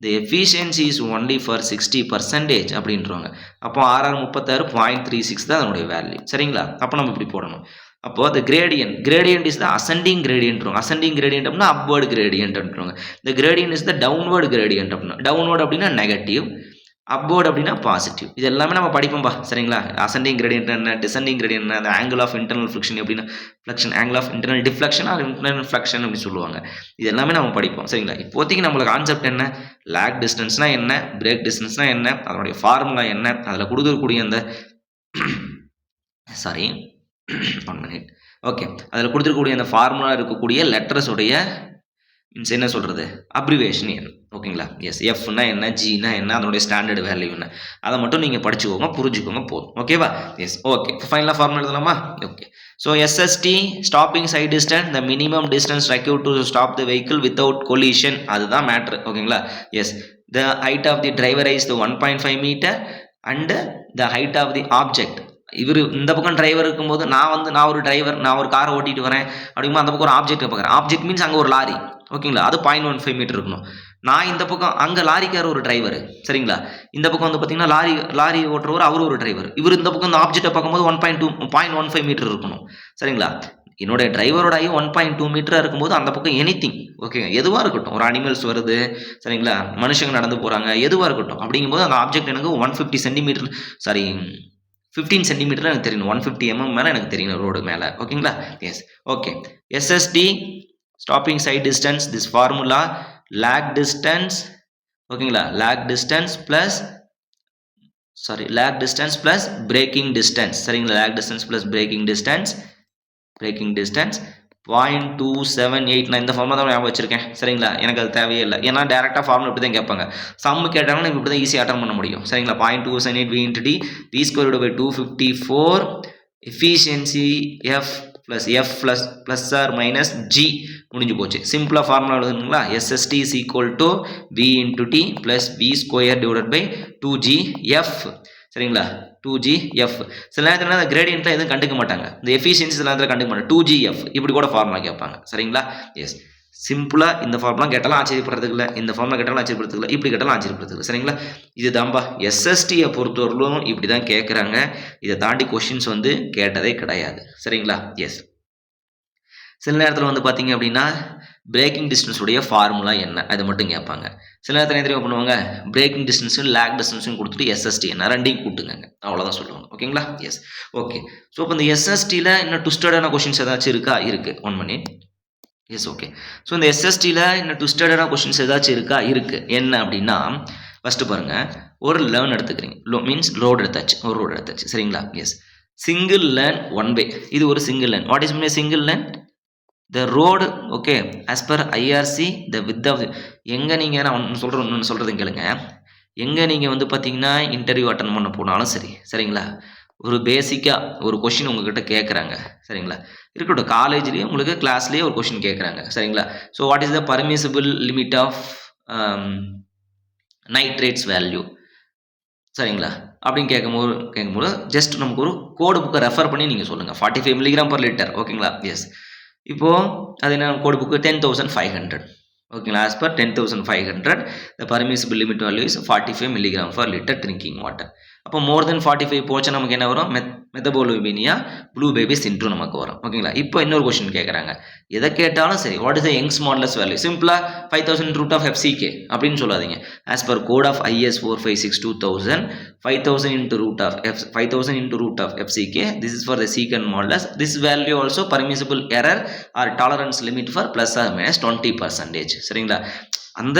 the efficiency is only for 60% அப்படின்றாங்க. அப்போ RR 36 0.36 தான் அதனுடைய வேல்யூ. சரிங்களா? அப்போ நம்ம இப்படி போடணும். அப்போ the gradient is the ascending gradient. ascending gradient அப்படின்னா upward gradient அப்படின்றாங்க. the gradient is the downward gradient அப்படின்னா downward அப்படின்னா நெகட்டிவ், upward அப்படின்னா பாசிட்டிவ். இது எல்லாமே நம்ம படிப்போம்பா. சரிங்களா? ascending gradient என்ன, descending gradient என்ன, the angle of internal friction எப்படின்னா flexion, angle of internal deflection or internal flexion அப்படி சொல்லுவாங்க. இது எல்லாமே நம்ம படிப்போம். சரிங்களா? இப்போதைக்கு நம்மளுக்கு கான்செப்ட் என்ன, lag டிஸ்டன்ஸ்னா என்ன, பிரேக் டிஸ்டன்ஸ்னா என்ன, அதனுடைய ஃபார்முலா என்ன, அதில் கொடுக்கக்கூடிய அந்த சாரி 1 minute. ஓகே, அதில் கொடுத்துருக்கக்கூடிய அந்த ஃபார்முலா இருக்கக்கூடிய லெட்டர்ஸ் உடைய மீன்ஸ் என்ன சொல்கிறது, அப்ரிவேஷன் என்ன, ஓகேங்களா? எஸ், எஃப்னா என்ன, ஜினா என்ன, அதனுடைய ஸ்டாண்டர்ட் வேல்யூ என்ன, அதை மட்டும் நீங்கள் படிச்சுக்கோங்க, புரிஞ்சுக்கோங்க, போதும். ஓகேவா? Yes, okay. இப்போ ஃபைனலாக ஃபார்முலா எழுதலாமா? Okay. So SSD stopping sight distance, the minimum distance required to stop the vehicle without collision, அதுதான் மேட்ரு. ஓகேங்களா? Yes, the height of the driver is 1.5 metre and the height of the object. இவர் இந்த பக்கம் driver இருக்கும்போது நான் ஒரு driver, நான் ஒரு காரை ஓட்டிட்டு வரேன் அப்படிங்கும்போது அந்த பக்கம் ஒரு ஆப்ஜெக்ட் பார்க்குறேன். ஆப்ஜெக்ட் மீன்ஸ் அங்கே ஒரு லாரி, ஓகேங்களா? அது 0.15 மீட்டர் இருக்கணும். நான் இந்த பக்கம் அங்கே லாரிக்கார ஒரு டிரைவர், சரிங்களா? இந்த பக்கம் வந்து பார்த்தீங்கன்னா லாரி ஓட்டுறவர் அவர் ஒரு டிரைவர். இவர் இந்த பக்கம் இந்த ஆப்ஜெக்டை பார்க்கும்போது 0.15 மீட்டர் இருக்கணும், சரிங்களா? என்னுடைய டிரைவரோட 1.2 மீட்டராக இருக்கும்போது அந்த பக்கம் எனிதிங், ஓகேங்க, எதுவாக இருக்கட்டும், ஒரு அனிமல்ஸ் வருது, சரிங்களா, மனுஷங்க நடந்து போகிறாங்க, எதுவாக இருக்கட்டும், அப்படிங்கும்போது அந்த ஆப்ஜெக்ட் எனக்கு 150 சென்டிமீட்டர், சாரி 15 சென்டிமீட்டர் எனக்கு தெரியணும், 150 mm மேலே எனக்கு தெரியணும் ரோடு மேலே, ஓகேங்களா? Yes, okay. SSD stopping sight distance, this formula lag distance, ஓகேங்களா, lag distance plus braking distance, சரிங்களா? lag distance plus braking distance 0.2789. நான் இந்த ஃபார்முலா தான் ஞாபகம் வச்சிருக்கேன், சரிங்களா? எனக்கு அது தேவையே இல்லை, ஏன்னா டேரெக்டாக ஃபார்முலா இப்படி தான் கேட்பாங்க. சம்மு கேட்டாங்கன்னா இப்படி தான் ஈஸியாக அட்டன் பண்ண முடியும், சரிங்களா? 0.278 v into d v squared by 254 efficiency f plus or minus g முடிஞ்சு போச்சு. சிம்பிளாக formula எழுதுங்களா? SST is equal to v into t plus v square divided by 2gf, சரிங்களா? 2gf. சில நேரத்தில் அந்த கிரேடியன்ட்லாம் எதுவும் கண்டுக்க மாட்டாங்க, இந்த எஃபிஷியன்சி சில நேரத்தில் கண்டுக்க மாட்டாங்க. 2gf இப்படி கூட ஃபார்முலா கேட்பாங்க, சரிங்களா? எஸ், சிம்பிளாக இந்த ஃபார்முலா கேட்டாலும் ஆச்சரியப்படுறதுக்கு இல்லை, இந்த ஃபார்முலா கேட்டாலும் ஆச்சரியப்படுறதுக்கு இல்லை, இப்படி கேட்டாலும் ஆச்சரியப்படுறதுக்கு இல்லை, சரிங்களா? இது தான்பா எஸ்எஸ்டியை பொறுத்தவரையிலும் இப்படி தான் கேட்குறாங்க. இதை தாண்டி கொஷின்ஸ் வந்து கேட்டதே கிடையாது, சரிங்களா? எஸ். சில நேரத்தில் வந்து பார்த்தீங்க அப்படின்னா பிரேக்கிங் டிஸ்டன்ஸுடைய ஃபார்முலா என்ன, அது மட்டும் கேட்பாங்க. சில நேரத்தில் என்ன தெரியுமா பண்ணுவாங்க, பிரேக்கிங் டிஸ்டன்ஸும் லேக் டிஸ்டன்ஸும் கொடுத்துட்டு எஸ்எஸ்டி என்ன ரெண்டையும் கூட்டுங்க, அவ்வளோதான் சொல்லுவாங்க, ஓகேங்களா? Yes, okay. ஸோ இப்போ இந்த எஸ்எஸ்டியில் இன்னும் ட்விஸ்டடான கொஷின்ஸ் ஏதாச்சும் இருக்கா? இருக்குது, 1 minute. S, okay. ஸோ இந்த எஸ்எஸ்டியில் இன்னும் ட்விஸ்டடான கொஷின்ஸ் ஏதாச்சும் இருக்கா? இருக்குது. என்ன அப்படின்னா, ஃபஸ்ட்டு பாருங்கள், ஒரு லேர்ன் எடுத்துக்கிறீங்க, மீன்ஸ் ரோடு எடுத்தாச்சு, சரிங்களா? எஸ், சிங்கிள் லேர்ன் 1 way, இது ஒரு single learn. What is mean single learn? the road, okay, as per IRC the width of, எங்கே நீங்கள், நான் ஒன்று சொல்கிறதுங்க கேளுங்க, எங்கே நீங்கள் வந்து பார்த்தீங்கன்னா இன்டர்வியூ அட்டன் பண்ண போனாலும் சரி, சரிங்களா, ஒரு பேசிக்காக ஒரு கொஷின் உங்ககிட்ட கேட்குறாங்க, சரிங்களா, இருக்கட்டும், காலேஜ்லேயே உங்களுக்கு கிளாஸ்லேயே ஒரு கொஷின் கேட்குறாங்க, சரிங்களா. So what is the permissible limit of nitrates value, சரிங்களா, அப்படின்னு கேட்கும்போது ஜஸ்ட் நமக்கு ஒரு கோடு புக்கை ரெஃபர் பண்ணி நீங்கள் சொல்லுங்கள், 45 mg/L, ஓகேங்களா? எஸ். இப்போது அது என்ன கோடு புக்கு 10,500, ஓகேங்களா? As per 10,500 the permissible limit value is 45 mg/L drinking water. அப்போ மோர் தென் 45 போச்சு நமக்கு என்ன வரும், மெத்தபோலோபீனியா ப்ளூ பேபி சிண்ட்ரோம் நமக்கு வரும், ஓகேங்களா? இப்போ இன்னொரு கொஸ்டின் கேட்குறாங்க, எதை கேட்டாலும் சரி, what is the Young's modulus value, சிம்பிளாக 5,000 root of FCK அப்படின்னு சொல்லாதீங்க. As per code of IS 456/2000 5,000 into root of FCK, this is for the secant modulus. This value also permissible error or tolerance limit for plus or minus 20%, சரிங்களா? அந்த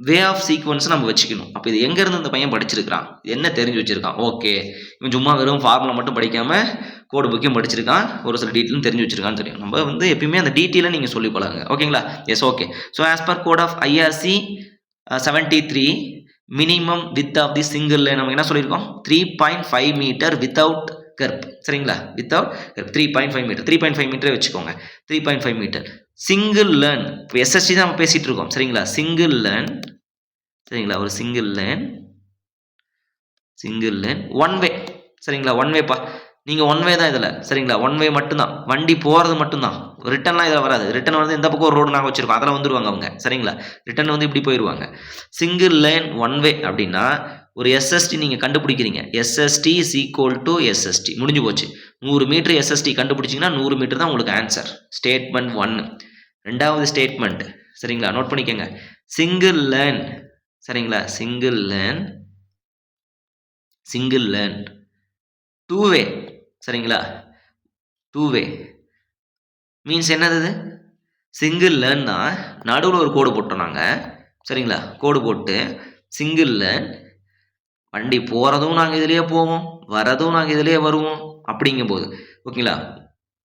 way of sequence நம்ம வச்சுக்கணும். அப்போ இது எங்கேருந்து இந்த பையன் படிச்சிருக்கான், என்ன தெரிஞ்சு வச்சிருக்கான், ஓகே, இவன் சும்மா வெறும் ஃபார்முலா மட்டும் படிக்காமல் கோடு புக்கையும் படிச்சிருக்கான், ஒரு சில டீட்டெயிலும் தெரிஞ்சு வச்சிருக்கான்னு தெரியும். நம்ம வந்து எப்பயுமே அந்த டீட்டெயிலை நீங்கள் சொல்லி பழகுங்க, ஓகேங்களா? Yes, okay. So as per code of IRC 73 minimum width of the single line நமக்கு என்ன சொல்லியிருக்கோம், 3.5 மீட்டர் வித்தவுட் கர்ப், சரிங்களா? வித்தவுட் கர்ப் 3.5 மீட்டர், 3.5 மீட்டரே வச்சுக்கோங்க, 3.5 மீட்டர். சிங்கிள் லேர்ன், இப்போ எஸ்எஸ்டி தான் நம்ம பேசிகிட்டு இருக்கோம், சரிங்களா? சிங்கிள் லேர்ன், சரிங்களா, ஒரு சிங்கிள் லேர்ன் 1 way, சரிங்களா? 1 வேப்பா, நீங்கள் 1 way தான் இதில், சரிங்களா? 1 way மட்டும்தான், வண்டி போகிறது மட்டும்தான், ரிட்டன்லாம் இதில் வராது. ரிட்டன் வந்து இந்த பக்கம் ஒரு ரோடு நாங்கள் வச்சுருக்கோம், அதில் வந்துருவாங்க அவங்க. சரிங்களா? ரிட்டன் வந்து இப்படி போயிடுவாங்க. சிங்கிள் லேன் ஒன் வே அப்படின்னா ஒரு எஸ்எஸ்டி நீங்கள் கண்டுபிடிக்கிறீங்க. SSD is equal to SSD, முடிஞ்சு போச்சு. 100 மீட்டர் எஸ்எஸ்டி கண்டுபிடிச்சிங்கன்னா 100 மீட்டர் தான் உங்களுக்கு ஆன்சர். ஸ்டேட்மெண்ட் 1. ரெண்டாவது ஸ்டேட்மெண்ட், சரிங்களா, நோட் பண்ணிக்கோங்க. சிங்கிள் லேன், சரிங்களா, சிங்கிள் லேன் டூ வே, சரிங்களா, டூ வே மீன்ஸ் என்னது? சிங்கிள் லேன் தான், நடுவில் ஒரு கோடு போட்டோம் நாங்கள், சரிங்களா, கோடு போட்டு சிங்கிள் லேன், வண்டி போகிறதும் நாங்கள் இதிலேயே போவோம், வரதும் நாங்கள் இதிலேயே வருவோம். அப்படிங்கும்போது ஓகேங்களா,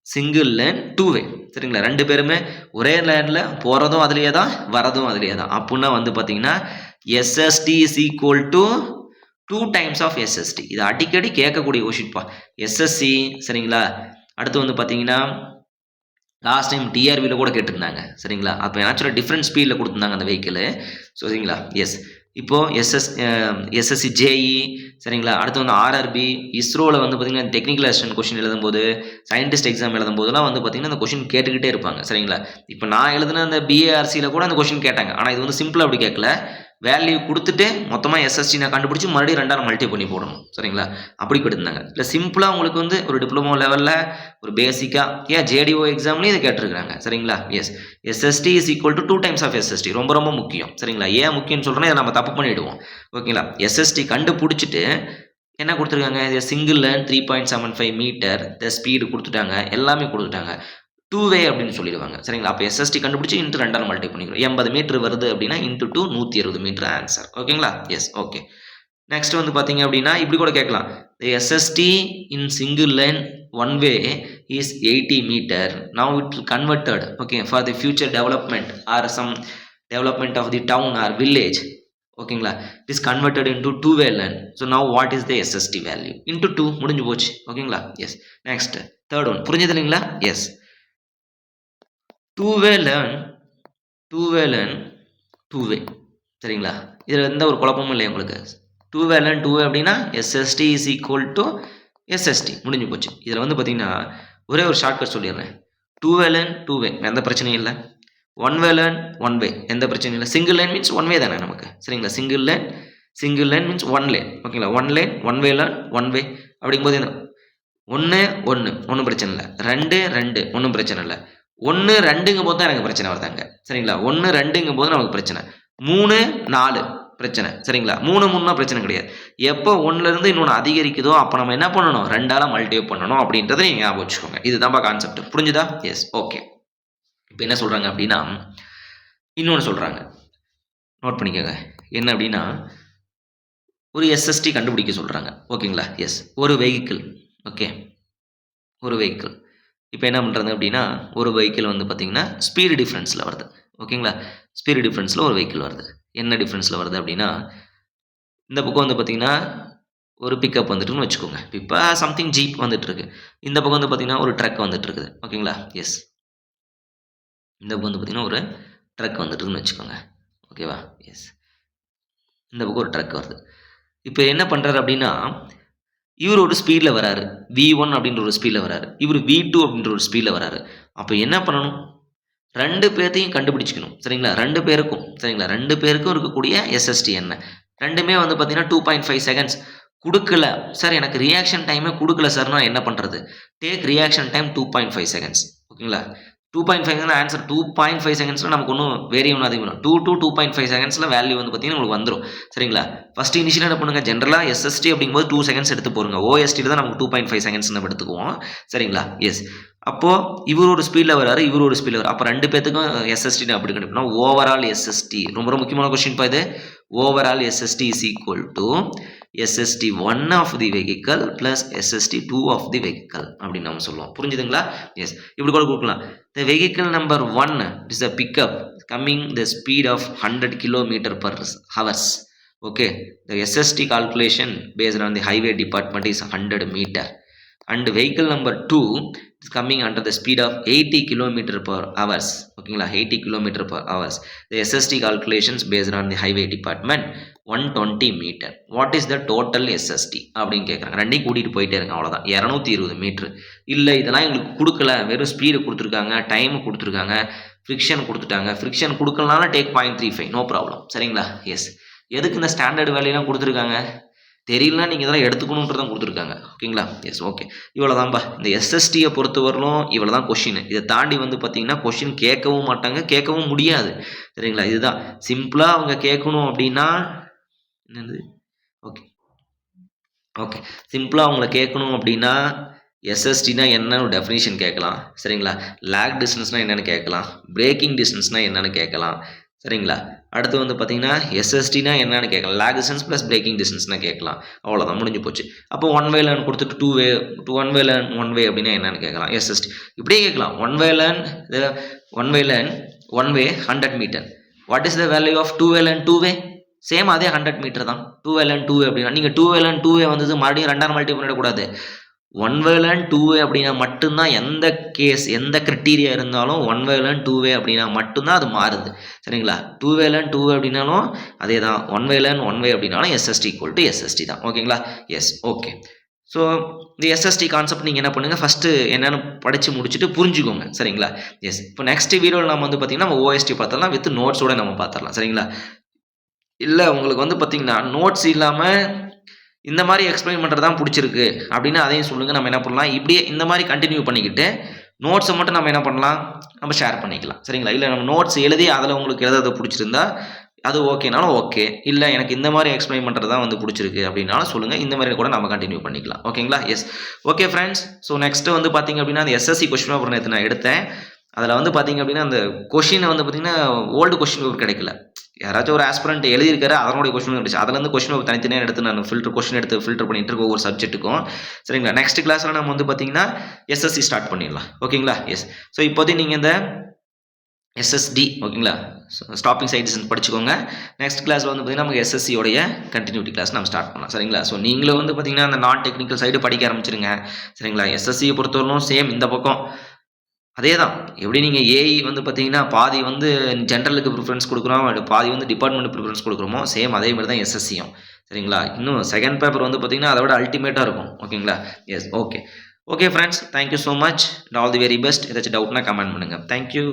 சிங்கிள் லேன் டூ வே, சரிங்களா, ரெண்டு பேருமே ஒரே லேனில் போகிறதும் அதுலேயே தான், வரதும் அதுலேயே தான். அப்படின்னா வந்து பார்த்தீங்கன்னா SSD is equal to 2 times of SSD. இது அடிக்கடி கேட்கக்கூடிய கொஷின்ப்பா. எஸ்எஸ்சி, சரிங்களா. அடுத்து வந்து பார்த்தீங்கன்னா லாஸ்ட் டைம் டிஆர்பியில் கூட கேட்டிருந்தாங்க, சரிங்களா. அப்போ ஆக்சுவலாக டிஃப்ரெண்ட் ஸ்பீடில் கொடுத்துருந்தாங்க அந்த வெஹிக்கிள், சரிங்களா. எஸ், இப்போது எஸ்எஸ்சி ஜேஇ, சரிங்களா. அடுத்து வந்து ஆர்ஆர்பி, இஸ்ரோவில் வந்து பார்த்தீங்கன்னா டெக்னிக்கல் அசிஸ்டன்ட் கொஷின் எழுதும்போது, சயின்டிஸ்ட் எக்ஸாம் எழுதும்போதுலாம் வந்து பார்த்தீங்கன்னா அந்த கொஷின் கேட்டுக்கிட்டே இருப்பாங்க, சரிங்களா. இப்போ நான் எழுதுன அந்த பிஏஆர்சியில் கூட அந்த கொஷின் கேட்டாங்க. ஆனால் இது வந்து சிம்பிளாக அப்படி கேட்கல, வேல்யூ கொடுத்துட்டு மொத்தமாக எஸ்எஸ்டி நான் கண்டுபிடிச்சி மறுபடியும் 2ஆல் மல்டி பண்ணி போடணும், சரிங்களா. அப்படி கொடுத்துருந்தாங்க. இல்லை சிம்பிளாக உங்களுக்கு வந்து ஒரு டிப்ளமோ லெவலில் ஒரு பேசிக்காக ஜேடிஓ எக்ஸாம்லேயும் இதை கேட்டிருக்காங்க, சரிங்களா. Yes, SSD is equal to 2 times of SSD. ரொம்ப ரொம்ப முக்கியம், சரிங்களா. ஏன் முக்கியம்னு சொல்கிறேன்னா இதை நம்ம தப்பு பண்ணிவிடுவோம், ஓகேங்களா. எஸ்எஸ்டி கண்டுபிடிச்சிட்டு என்ன கொடுத்துருக்காங்க, இது single lane 3.75 metre, the speed கொடுத்துட்டாங்க, எல்லாமே கொடுத்துட்டாங்க. டூ வே அப்படின்னு சொல்லிடுவாங்க, சரிங்களா. அப்போ எஸ்எஸ்டி கண்டுபிடிச்சி இன்ட்டு 2ஆல் மல்டி பண்ணிக்கிறோம். 80 மீட்டர் வருது அப்படின்னா இன்ட்டு 2 160 மீட்டர் ஆன்சர், ஓகேங்களா. Yes, okay. நெக்ஸ்ட் வந்து பார்த்தீங்க அப்படின்னா இப்படி கூட கேட்கலாம். SSD in single lane one way is 80 metre. Now it converted, okay, for the future development or some development of the town or village, ஓகேங்களா. It is converted into two way lane. So now what is the SSD value? Into 2, முடிஞ்சு போச்சு, ஓகேங்களா. S, next third one, புரிஞ்சது இல்லைங்களா. Yes, two way lane, two way, சரிங்களா. இதில் எந்த ஒரு குழப்பமும் இல்லை உங்களுக்கு. Two way lane two way அப்படின்னா SSD is equal to SSD, முடிஞ்சு போச்சு. இதில் வந்து பார்த்தீங்கன்னா ஒரே ஒரு ஷார்ட்கட் சொல்லிடுறேன். Two way lane two way, எந்த பிரச்சனையும் இல்லை. One way lane one way, எந்த பிரச்சனையும் இல்லை. Single lane means one way தானே நமக்கு, சரிங்களா. Single lane means one lane, ஓகேங்களா. One lane one way lane one வே அப்படிங்கும்போது என்ன, ஒன்றும் பிரச்சனை இல்லை. 2 ஒன்றும் பிரச்சனை இல்லை. 1 2ங்கும் போது தான் எனக்கு பிரச்சனை வருதாங்க, சரிங்களா. 1 2ங்கும் போது நமக்கு பிரச்சனை. 3 4 பிரச்சனை, சரிங்களா. 3 3னா பிரச்சனை கிடையாது. எப்போ 1லேருந்து இன்னொன்று அதிகரிக்குதோ அப்போ நம்ம என்ன பண்ணணும், 2ஆல் மல்டிப்ளை பண்ணணும் அப்படின்றத நீங்கள் ஞாபகம் வச்சுக்கோங்க. இதுதான்ப்பா கான்செப்ட், புரிஞ்சுதா. Yes, okay. இப்போ என்ன சொல்கிறாங்க அப்படின்னா இன்னொன்று சொல்கிறாங்க, நோட் பண்ணிக்கோங்க. என்ன அப்படின்னா ஒரு எஸ்எஸ்டி கண்டுபிடிக்க சொல்கிறாங்க, ஓகேங்களா. எஸ், ஒரு வெஹிக்கிள், ஓகே, ஒரு வெஹிக்கிள். இப்போ என்ன பண்ணுறது அப்படின்னா ஒரு வெஹிக்கிள் வந்து பார்த்திங்கன்னா ஸ்பீடு டிஃப்ரென்ஸில் வருது, ஓகேங்களா. ஸ்பீடு டிஃப்ரென்ஸில் ஒரு வெஹிக்கிள் வருது. என்ன டிஃப்ரென்ஸில் வருது அப்படின்னா இந்த பக்கம் வந்து பார்த்திங்கன்னா ஒரு பிக்கப் வந்துட்டுன்னு வச்சுக்கோங்க. இப்போ சம்திங் ஜீப் வந்துட்டுருக்கு. இந்த பக்கம் வந்து பார்த்திங்கன்னா ஒரு ட்ரக் வந்துட்டுருக்குது, ஓகேங்களா. எஸ், இந்த பக்கம் வந்து பார்த்திங்கன்னா ஒரு ட்ரக் வந்துட்டுருக்குன்னு வச்சுக்கோங்க, ஓகேவா. எஸ், இந்த பக்கம் ஒரு ட்ரக் வருது. இப்போ என்ன பண்ணுறாரு அப்படின்னா இவர் ஒரு ஸ்பீடில் வராரு, V1 அப்படின்ற ஒரு ஸ்பீடில் வராரு, இவர் V2 அப்படின்ற ஒரு ஸ்பீடில் வராரு. அப்போ என்ன பண்ணணும், 2 பேர்த்தையும் கண்டுபிடிச்சிக்கணும், சரிங்களா. 2 பேருக்கும், சரிங்களா, 2 பேருக்கும் இருக்கக்கூடிய எஸ்எஸ்டி என்ன. ரெண்டுமே வந்து பார்த்தீங்கன்னா 2.5 செகண்ட்ஸ் கொடுக்கல சார், எனக்கு ரியாக்ஷன் டைமே கொடுக்கல சார், நான் என்ன பண்ணுறது. டேக் ரியாக்ஷன் டைம் 2.5 செகண்ட்ஸ், ஓகேங்களா. 2.5 செகண்ட் ஆன்சர். 2.5 செகண்ட்ஸில் நமக்கு ஒன்றும் வேரியவும் அதிகம் 2 to 2.5 செகண்ட்ஸில் வேல்யூ வந்து பார்த்தீங்கன்னா உங்களுக்கு வந்துடும், சரிங்களா. ஃபஸ்ட்டு இனிஷியலாக என்ன பண்ணுங்கள், ஜென்ரலாக எஸ்எஸ்டி அப்படிங்கும்போது 2 செகண்ட்ஸ் எடுத்து போருங்க. ஓஎஸ்டியில் தான் நமக்கு 2.5 செகண்ட்ஸ் நம்ம எடுத்துக்குவோம், சரிங்களா. எஸ், அப்போது இவர் ஒரு ஸ்பீடில் வராரு, இவர் ஒரு ஸ்பீடில் வராரு. அப்போ 2 பேத்துக்கும் எஸ்எஸ்டி அப்படி கண்டுபிடிக்கணும். ஓவரால் எஸ்எஸ்டி ரொம்ப ரொம்ப முக்கியமான கொஸ்டின் பா இது. Overall SST is equal to SST 1 of the vehicle plus SST 2 of the vehicle அப்படின்னு நம்ம சொல்லுவோம். புரிஞ்சுதுங்களா? எஸ், இப்படி கூட கொடுக்கலாம். The vehicle number 1 is a pickup coming the speed of 100 km/h. Okay, the SST calculation based on the highway department is 100 meter. And vehicle number 2 is coming under the speed of 80 km per hours. ஓகேங்களா, 80 km per hours. The SST calculations based on the highway department 120 meter. What is the total SST அப்படின்னு கேட்குறாங்க. ரெண்டையும் கூட்டிகிட்டு போயிட்டே இருங்க, அவ்வளோதான். 220 metre. இல்லை இதெல்லாம் எங்களுக்கு கொடுக்கல, வெறும் ஸ்பீடு கொடுத்துருக்காங்க, டைம் கொடுத்துருக்காங்க, ஃப்ரிக்ஷன் கொடுத்துட்டாங்க. ஃப்ரிக்ஷன் கொடுக்கலனாலும் டேக் 0.35, நோ ப்ராப்ளம். சரிங்களா? எஸ். எதுக்கு இந்த ஸ்டாண்டர்ட் வேலையெல்லாம் கொடுத்துருக்காங்க? தெரியலனா நீங்கள் இதெல்லாம் எடுத்துக்கணுன்றதான் கொடுத்துருக்காங்க. ஓகேங்களா? எஸ். ஓகே, இவ்வளோ தான்ப்பா. இந்த எஸ்எஸ்டியை பொறுத்த வரலும் இவ்வளோ தான் கொஷின். இதை தாண்டி வந்து பார்த்தீங்கன்னா கொஷின் கேட்கவும் மாட்டாங்க, கேட்கவும் முடியாது. சரிங்களா? இதுதான் சிம்பிளாக அவங்க கேட்கணும் அப்படின்னா என்னது, ஓகே ஓகே, சிம்பிளாக அவங்கள கேட்கணும் அப்படின்னா எஸ்எஸ்டினா என்னன்னு டெஃபினேஷன் கேட்கலாம். சரிங்களா? லேக் டிஸ்டன்ஸ்னால் என்னென்னு கேட்கலாம், பிரேக்கிங் டிஸ்டன்ஸ்னால் என்னென்னு கேட்கலாம். சரிங்களா? அடுத்து வந்து பார்த்தீங்கன்னா எஸ்எஸ்டினா என்னன்னு கேட்கலாம், லேக் டிஸ்டன்ஸ் ப்ளஸ் பிரேக்கிங் டிஸ்டன்ஸ்னா கேட்கலாம். அவ்வளோதான், முடிஞ்சு போச்சு. அப்போ ஒன் வே லேர்ன் கொடுத்துட்டு one way lane one way அப்படின்னா என்னன்னு கேட்கலாம், எஸ்எஸ்டி. இப்படியே கேட்கலாம். One way lane 100 metre. What is the value of 2 way lane 2 way? Same அதே 100 மீட்டர் தான். 2 வே லேர்ன் 2 வே அப்படின்னா நீங்கள் 2 வே லேர்ன் 2 வே வந்தது மறுபடியும் 2 மல்டிப்ளை பண்ணிடக்கூடாது. 1 வே லேர்ன் 2 வே அப்படின்னா மட்டும்தான், எந்த கேஸ் எந்த கிரிட்டீரியா இருந்தாலும் 1 வே லேர்ன் 2 வே அப்படின்னா மட்டும்தான் அது மாறுது. சரிங்களா? 2 வே லேர்ன் 2 வே அப்படின்னாலும் அதே தான், 1 வே லேர்ன் 1 வே அப்படின்னாலும் எஸ்எஸ்டி ஈக்குவல் டு எஸ்எஸ்டி தான். ஓகேங்களா? எஸ். ஓகே. ஸோ இந்த எஸ்எஸ்டி கான்செப்ட் நீங்கள் என்ன பண்ணுங்கள், ஃபஸ்ட்டு என்னென்னு படித்து முடிச்சுட்டு புரிஞ்சுக்கோங்க. சரிங்களா? எஸ். இப்போ நெக்ஸ்ட் வீடியோவில் நம்ம வந்து பார்த்திங்கன்னா நம்ம ஓஎஸ்டி பார்த்துடலாம், வித் நோட்ஸோடு நம்ம பார்த்துடலாம். சரிங்களா? இல்லை உங்களுக்கு வந்து பார்த்திங்கன்னா நோட்ஸ் இல்லாமல் இந்த மாதிரி எக்ஸ்பிளைன் பண்ணுறது தான் பிடிச்சிருக்கு அப்படின்னா அதையும் சொல்லுங்கள். நம்ம என்ன பண்ணலாம், இப்படியே இந்த மாதிரி கண்டினியூ பண்ணிக்கிட்டு நோட்ஸை மட்டும் நம்ம என்ன பண்ணலாம், நம்ம ஷேர் பண்ணிக்கலாம். சரிங்களா? இல்லை நம்ம நோட்ஸ் எழுதி அதில் உங்களுக்கு எழுத பிடிச்சிருந்தா அது ஓகேனாலும் ஓகே, இல்லை எனக்கு இந்த மாதிரி எக்ஸ்பிளைன் பண்ணுறது தான் வந்து பிடிச்சிருக்கு அப்படின்னாலும் சொல்லுங்கள். இந்த மாதிரி கூட நம்ம கண்டினியூ பண்ணிக்கலாம். ஓகேங்களா? Yes. Okay friends. So next வந்து பார்த்திங்க அப்படின்னா அந்த எஸ்எஸ்சி கொஸ்டின் பேப்பர் நேற்று நான் எடுத்தேன். அதில் வந்து பார்த்திங்க அப்படின்னா அந்த கொஷினை வந்து பார்த்திங்கன்னா ஓல்டு கொஸ்டின் பேப்பர் கிடைக்கல. யாராச்சும் ஒரு ஆஸ்பிரண்ட் எழுதியிருக்காரு, அதனுடைய கொஸ்டின் இருந்துச்சு. அதுலேருந்து கொஸ்டின் பேப்பர் தனித்தனியாக எடுத்து நான் கொஸ்டின் எடுத்து ஃபில்டர் பண்ணிட்டு இருக்கேன் ஒவ்வொரு சப்ஜெக்ட்டுக்கும். சரிங்களா? நெக்ஸ்ட் கிளாஸில் நம்ம வந்து பார்த்திங்கன்னா எஸ்எஸ்சி ஸ்டார்ட் பண்ணிடலாம். ஓகேங்களா? எஸ். ஸோ இப்போதைக்கு நீங்கள் இந்த எஸ்எஸ்டி ஓகேங்களா ஸ்டாப்பிங் சைட் டிஸ்டன்ஸ் படிச்சுக்கோங்க. நெக்ஸ்ட் கிளாஸில் வந்து பார்த்திங்கன்னா நமக்கு எஸ்எஸ்சியோடைய கண்டினியூட்டி கிளாஸ் நம்ம ஸ்டார்ட் பண்ணலாம். சரிங்களா? ஸோ நீங்களும் வந்து பார்த்திங்கன்னா அந்த நான் டெக்னிக்கல் சைடு படிக்க ஆரம்பிச்சிருங்க. சரிங்களா? எஸ்எஸ்சியை பொறுத்தவரைக்கும் சேம் இந்த பக்கம் அதே தான். எப்படி நீங்கள் ஏஇ வந்து பார்த்தீங்கன்னா பாதி வந்து ஜென்ரலுக்கு ப்ரிஃபரன்ஸ் கொடுக்குறோம், பாதி வந்து டிபார்ட்மெண்ட் ப்ரிஃபரன்ஸ் கொடுக்குறோமோ, சேம் அதே மாதிரி தான் எஸ்எஸ்சியும். சரிங்களா? இன்னும் செகண்ட் பேப்பர் வந்து பார்த்தீங்கன்னா அதை விட அல்டிமேட்டாக இருக்கும். ஓகேங்களா? Yes. Okay. Okay friends, thank you so much and all the very best. ஏதாச்சும் டவுட்னா கமெண்ட் பண்ணுங்கள். தேங்க்யூ.